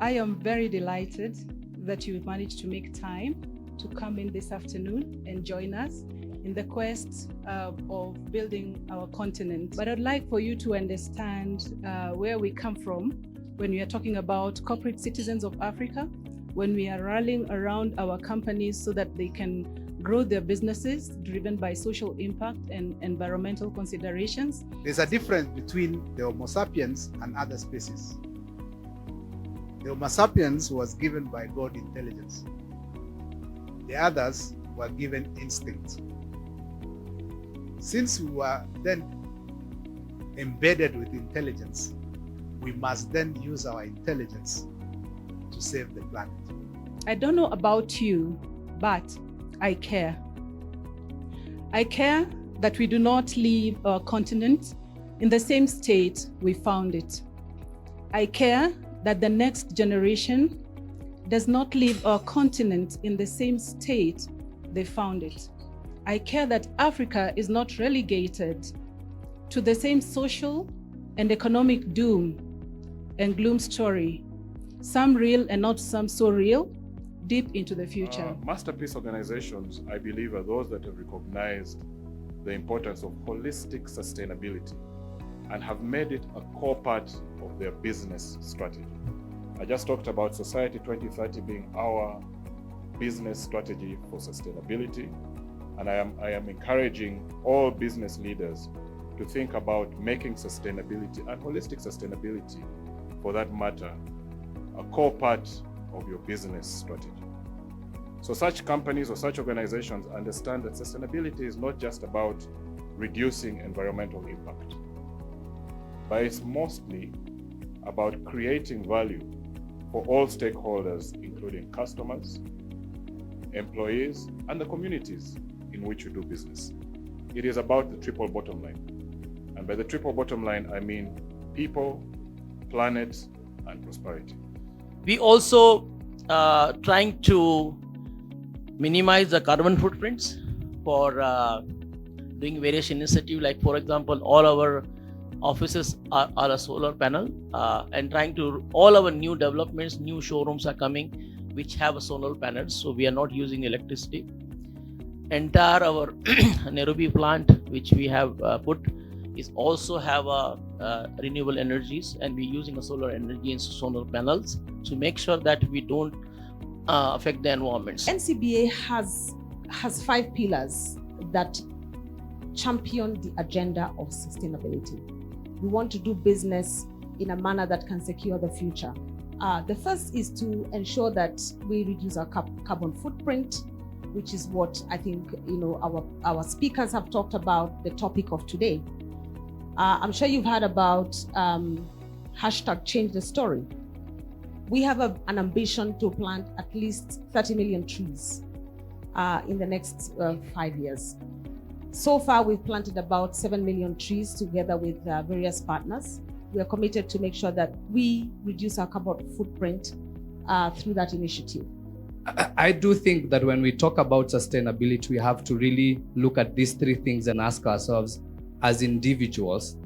I am very delighted that you managed to make time to come in this afternoon and join us in the quest of building our continent. But I'd like for you to understand where we come from when we are talking about corporate citizens of Africa, when we are rallying around our companies so that they can grow their businesses driven by social impact and environmental considerations. There's a difference between the Homo sapiens and other species. The Homo sapiens was given by God intelligence. The others were given instinct. Since we were then embedded with intelligence, we must then use our intelligence to save the planet. I don't know about you, but I care. I care that we do not leave our continent in the same state we found it. I care that the next generation does not leave our continent in the same state they found it. I care that Africa is not relegated to the same social and economic doom and gloom story, some real and not some so real, deep into the future. Masterpiece organizations, I believe, are those that have recognized the importance of holistic sustainability and have made it a core part of their business strategy. I just talked about Society 2030 being our business strategy for sustainability, and I am encouraging all business leaders to think about making sustainability and holistic sustainability, for that matter, a core part of your business strategy. So such companies or such organizations understand that sustainability is not just about reducing environmental impact, but it's mostly about creating value for all stakeholders, including customers, employees, and the communities in which you do business. It is about the triple bottom line. And by the triple bottom line, I mean people, planet, and prosperity. We also trying to minimize the carbon footprints for doing various initiatives. Like, for example, all our offices are a solar panel, and trying to, all our new developments, new showrooms are coming which have a solar panels, so we are not using electricity. Entire our Nairobi plant which we have put is also have renewable energies, and we're using a solar energy and solar panels to make sure that we don't affect the environment. NCBA has 5 pillars that champion the agenda of sustainability. We want to do business in a manner that can secure the future. The first is to ensure that we reduce our carbon footprint, which is what I think our speakers have talked about, the topic of today. I'm sure you've heard about hashtag change the story. We have an ambition to plant at least 30 million trees in the next 5 years. So far, we've planted about 7 million trees together with various partners. We are committed to make sure that we reduce our carbon footprint through that initiative. I do think that when we talk about sustainability, we have to really look at these 3 things and ask ourselves, as individuals,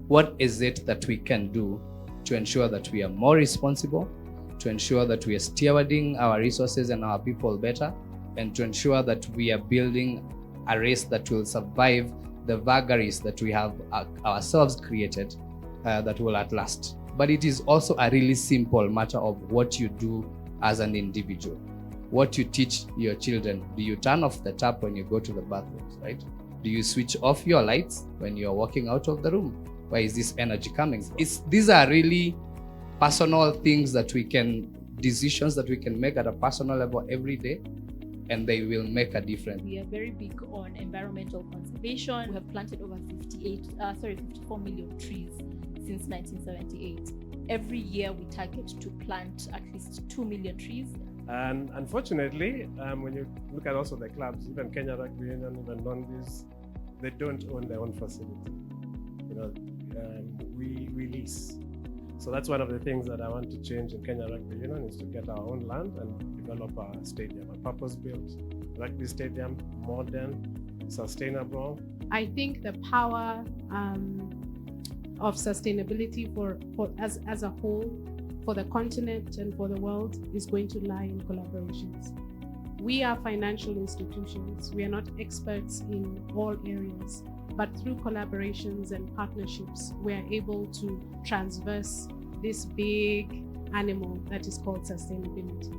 what is it that we can do to ensure that we are more responsible, to ensure that we are stewarding our resources and our people better, and to ensure that we are building a race that will survive the vagaries that we have ourselves created, that will at last. But it is also a really simple matter of what you do as an individual, what you teach your children. Do you turn off the tap when you go to the bathrooms, right? Do you switch off your lights when you're walking out of the room? Where is this energy coming from? These are really personal things that decisions that we can make at a personal level every day, and they will make a difference. We are very big on environmental conservation. We have planted over 54 million trees since 1978. Every year we target to plant at least 2 million trees. And unfortunately, when you look at also the clubs, even Kenya Rugby Union, even non-biz, they don't own their own facility. We lease. So that's one of the things that I want to change in Kenya Rugby Union, is to get our own land and develop a stadium, a purpose-built rugby stadium, modern, sustainable. I think the power of sustainability for as a whole for the continent and for the world is going to lie in collaborations. We are financial institutions. We are not experts in all areas, but through collaborations and partnerships, we are able to transverse this big animal that is called sustainability.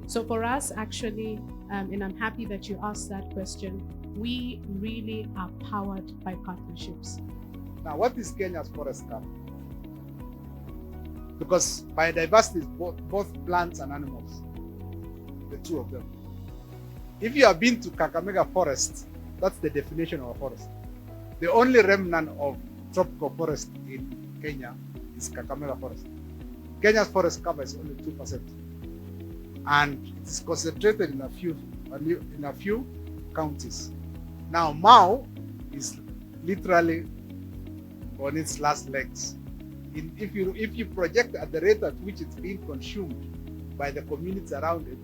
So for us, actually, and I'm happy that you asked that question, we really are powered by partnerships. Now, what is Kenya's forest cover? Because biodiversity is both plants and animals, the two of them. If you have been to Kakamega Forest, that's the definition of a forest. The only remnant of tropical forest in Kenya is Kakamega Forest. Kenya's forest cover is only 2%. And it is concentrated in a few counties. Now, Mau is literally on its last legs. If you project at the rate at which it's being consumed by the communities around it,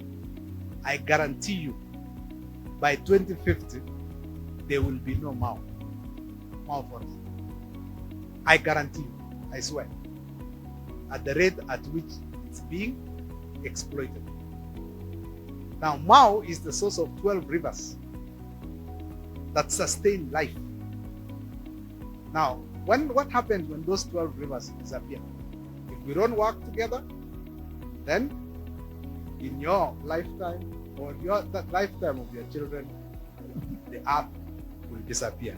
I guarantee you, by 2050, there will be no Mau forest. I guarantee you, I swear, at the rate at which it's being exploited. Now, Mau is the source of 12 rivers that sustain life. Now, what happens when those 12 rivers disappear? If we don't work together, then in your lifetime or the lifetime of your children, the earth will disappear.